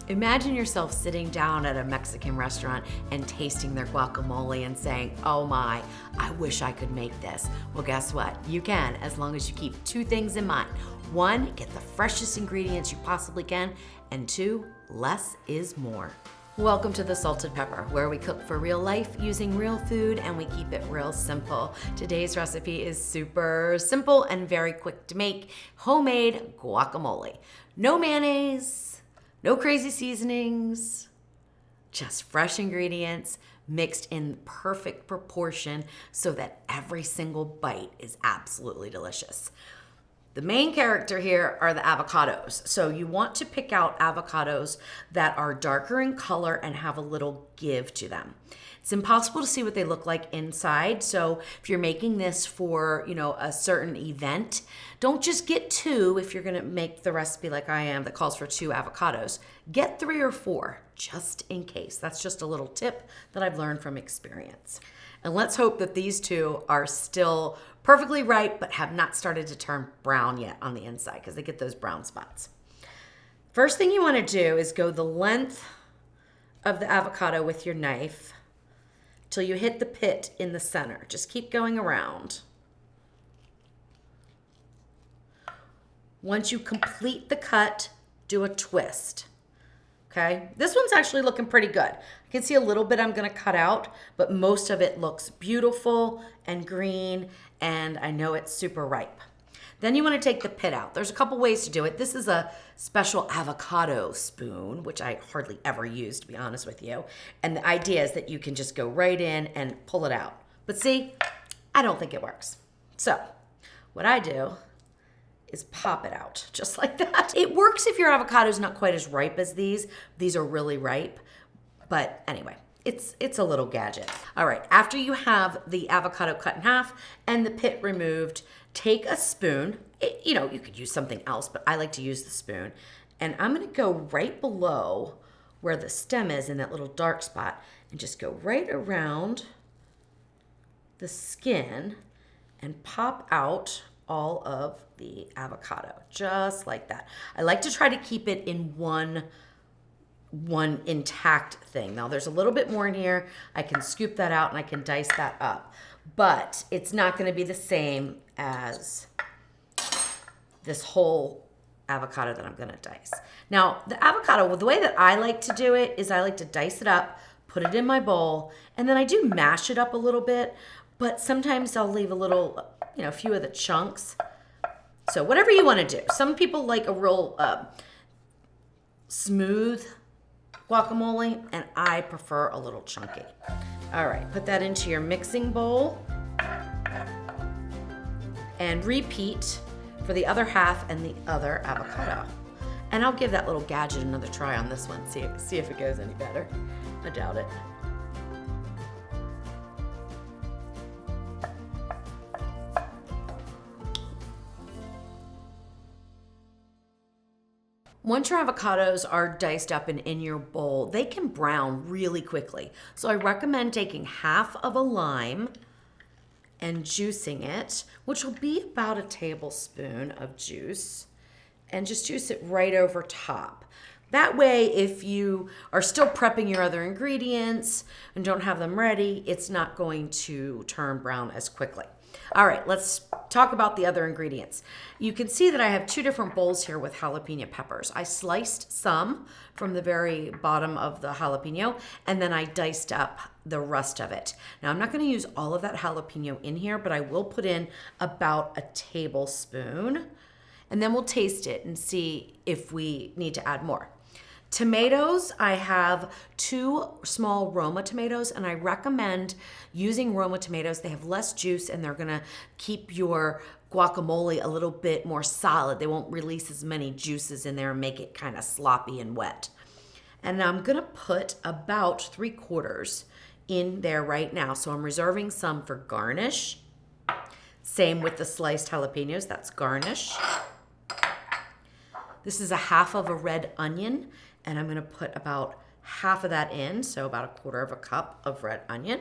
Imagine yourself sitting down at a Mexican restaurant and tasting their guacamole and saying, oh my, I wish I could make this. Well, guess what? You can, as long as you keep two things in mind. One, get the freshest ingredients you possibly can, and two, less is more. Welcome to The Salted Pepper, where we cook for real life using real food and we keep it real simple. Today's recipe is super simple and very quick to make: homemade guacamole. No mayonnaise, no crazy seasonings, just fresh ingredients mixed in perfect proportion so that every single bite is absolutely delicious. The main character here are the avocados. So you want to pick out avocados that are darker in color and have a little give to them. It's impossible to see what they look like inside. So if you're making this for, a certain event, don't just get two. If you're gonna make the recipe like I am that calls for 2 avocados, get 3 or 4 just in case. That's just a little tip that I've learned from experience. And let's hope that these 2 are still perfectly ripe but have not started to turn brown yet on the inside, because they get those brown spots. First thing you want to do is go the length of the avocado with your knife till you hit the pit in the center. Just keep going around. Once you complete the cut, do a twist. Okay, this one's actually looking pretty good. I can see a little bit I'm gonna cut out, but most of it looks beautiful and green, and I know it's super ripe. Then you wanna take the pit out. There's a couple ways to do it. This is a special avocado spoon, which I hardly ever use, to be honest with you. And the idea is that you can just go right in and pull it out. But see, I don't think it works. So what I do is pop it out just like that. It works if your avocado is not quite as ripe as these. These are really ripe, but anyway, it's a little gadget. All right, after you have the avocado cut in half and the pit removed, take a spoon. You could use something else, but I like to use the spoon. And I'm gonna go right below where the stem is in that little dark spot and just go right around the skin and pop out all of the avocado, just like that. I like to try to keep it in one intact thing. Now there's a little bit more in here. I can scoop that out and I can dice that up, but it's not gonna be the same as this whole avocado that I'm gonna dice. Now the avocado, the way that I like to do it is I like to dice it up, put it in my bowl, and then I do mash it up a little bit, but sometimes I'll leave a little, a few of the chunks. So whatever you want to do. Some people like a real smooth guacamole, and I prefer a little chunky. All right, put that into your mixing bowl and repeat for the other half and the other avocado. And I'll give that little gadget another try on this one, see if it goes any better. I doubt it. Once your avocados are diced up and in your bowl, they can brown really quickly. So I recommend taking half of a lime and juicing it, which will be about a tablespoon of juice, and just juice it right over top. That way, if you are still prepping your other ingredients and don't have them ready, it's not going to turn brown as quickly. All right, let's talk about the other ingredients. You can see that I have 2 different bowls here with jalapeno peppers. I sliced some from the very bottom of the jalapeno, and then I diced up the rest of it. Now, I'm not gonna use all of that jalapeno in here, but I will put in about a tablespoon, and then we'll taste it and see if we need to add more. Tomatoes, I have 2 small Roma tomatoes, and I recommend using Roma tomatoes. They have less juice and they're gonna keep your guacamole a little bit more solid. They won't release as many juices in there and make it kind of sloppy and wet. And I'm gonna put about 3/4 in there right now. So I'm reserving some for garnish. Same with the sliced jalapenos, that's garnish. This is a half of a red onion, and I'm gonna put about half of that in, so about 1/4 cup of red onion.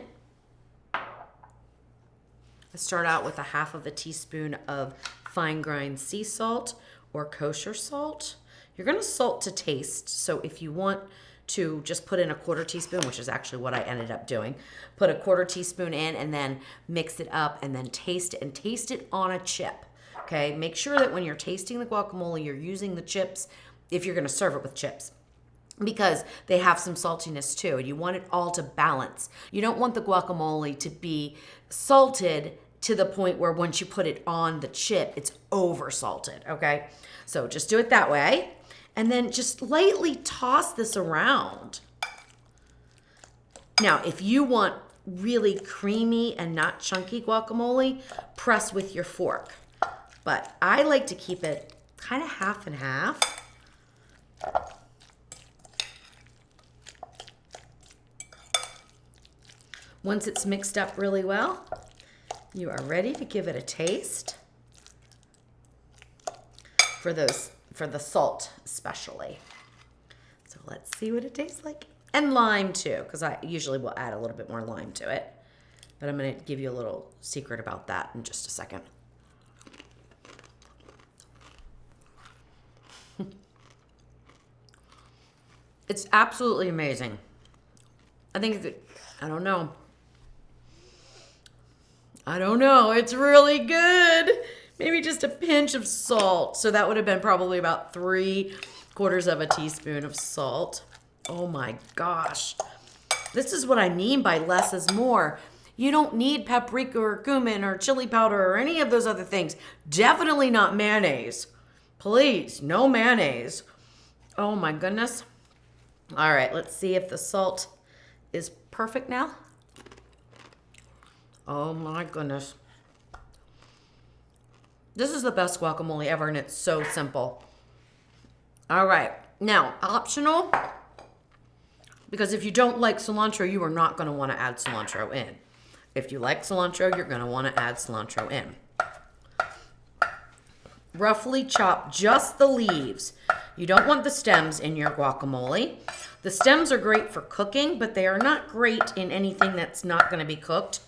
I start out with a half of a teaspoon of fine grind sea salt or kosher salt. You're gonna salt to taste. So if you want to just put in a 1/4 teaspoon, which is actually what I ended up doing, put a 1/4 teaspoon in and then mix it up and then taste it, and taste it on a chip. Okay, make sure that when you're tasting the guacamole, you're using the chips if you're gonna serve it with chips, because they have some saltiness too, and you want it all to balance. You don't want the guacamole to be salted to the point where once you put it on the chip, it's over salted, okay? So just do it that way, and then just lightly toss this around. Now, if you want really creamy and not chunky guacamole, press with your fork. But I like to keep it kind of half and half. Once it's mixed up really well, you are ready to give it a taste for the salt especially. So let's see what it tastes like. And lime too, because I usually will add a little bit more lime to it. But I'm gonna give you a little secret about that in just a second. It's absolutely amazing. I think, I don't know. It's really good. Maybe just a pinch of salt. So that would have been probably about 3/4 of a teaspoon of salt. Oh my gosh. This is what I mean by less is more. You don't need paprika or cumin or chili powder or any of those other things. Definitely not mayonnaise. Please, no mayonnaise. Oh my goodness. All right, let's see if the salt is perfect now. Oh my goodness. This is the best guacamole ever, and it's so simple. All right, now optional, because if you don't like cilantro, you are not gonna wanna add cilantro in. If you like cilantro, you're gonna wanna add cilantro in. Roughly chop just the leaves. You don't want the stems in your guacamole. The stems are great for cooking, but they are not great in anything that's not gonna be cooked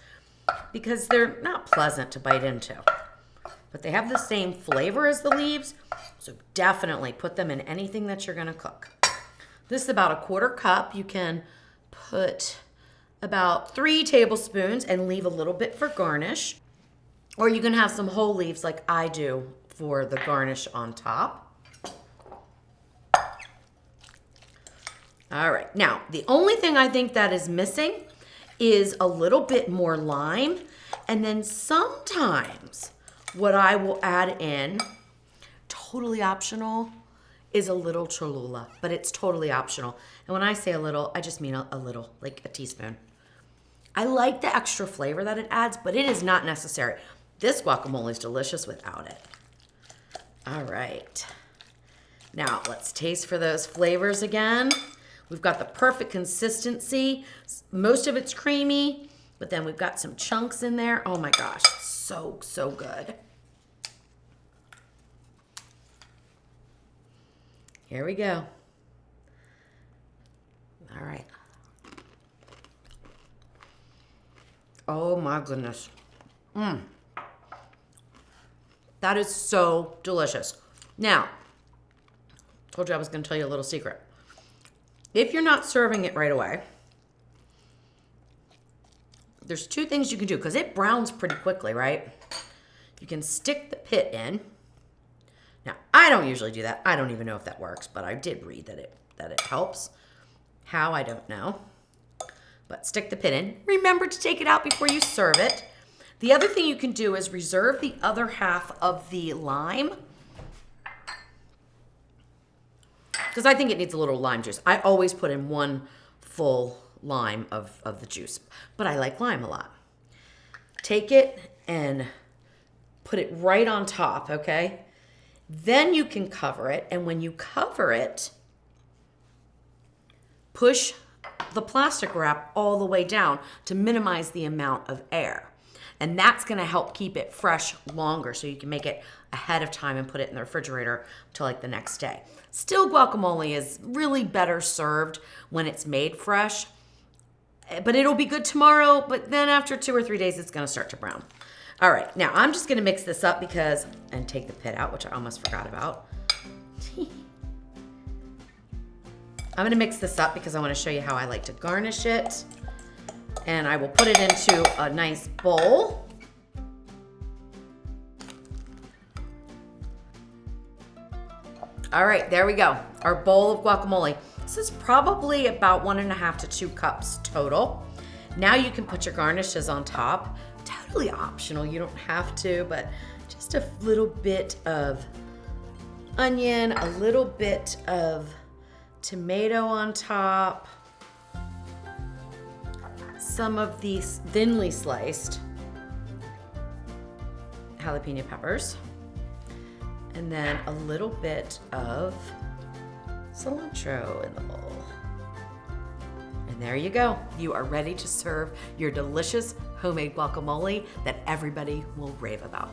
because they're not pleasant to bite into. But they have the same flavor as the leaves, so definitely put them in anything that you're gonna cook. This is about a 1/4 cup. You can put about 3 tablespoons and leave a little bit for garnish, or you can have some whole leaves like I do for the garnish on top. All right, now the only thing I think that is missing is a little bit more lime, and then sometimes what I will add in, totally optional, is a little Cholula, but it's totally optional. And when I say a little, I just mean a little, like a teaspoon. I like the extra flavor that it adds, but it is not necessary. This guacamole is delicious without it. All right. Now let's taste for those flavors again. We've got the perfect consistency. Most of it's creamy, but then we've got some chunks in there. Oh my gosh, it's so, so good. Here we go. All right. Oh my goodness. That is so delicious. Now, told you I was gonna tell you a little secret. If you're not serving it right away, there's 2 things you can do, because it browns pretty quickly, right? You can stick the pit in. Now, I don't usually do that. I don't even know if that works, but I did read that it helps. How, I don't know. But stick the pit in. Remember to take it out before you serve it. The other thing you can do is reserve the other half of the lime, because I think it needs a little lime juice. I always put in 1 full lime of the juice, but I like lime a lot. Take it and put it right on top, okay? Then you can cover it, and when you cover it, push the plastic wrap all the way down to minimize the amount of air. And that's gonna help keep it fresh longer, so you can make it ahead of time and put it in the refrigerator till like the next day. Still, guacamole is really better served when it's made fresh, but it'll be good tomorrow, but then after 2 or 3 days, it's gonna start to brown. All right, now I'm just gonna mix this up and take the pit out, which I almost forgot about. I'm gonna mix this up because I wanna show you how I like to garnish it. And I will put it into a nice bowl. All right, there we go. Our bowl of guacamole. This is probably about 1.5 to 2 cups total. Now you can put your garnishes on top. Totally optional, you don't have to, but just a little bit of onion, a little bit of tomato on top, some of these thinly sliced jalapeno peppers, and then a little bit of cilantro in the bowl. And there you go. You are ready to serve your delicious homemade guacamole that everybody will rave about.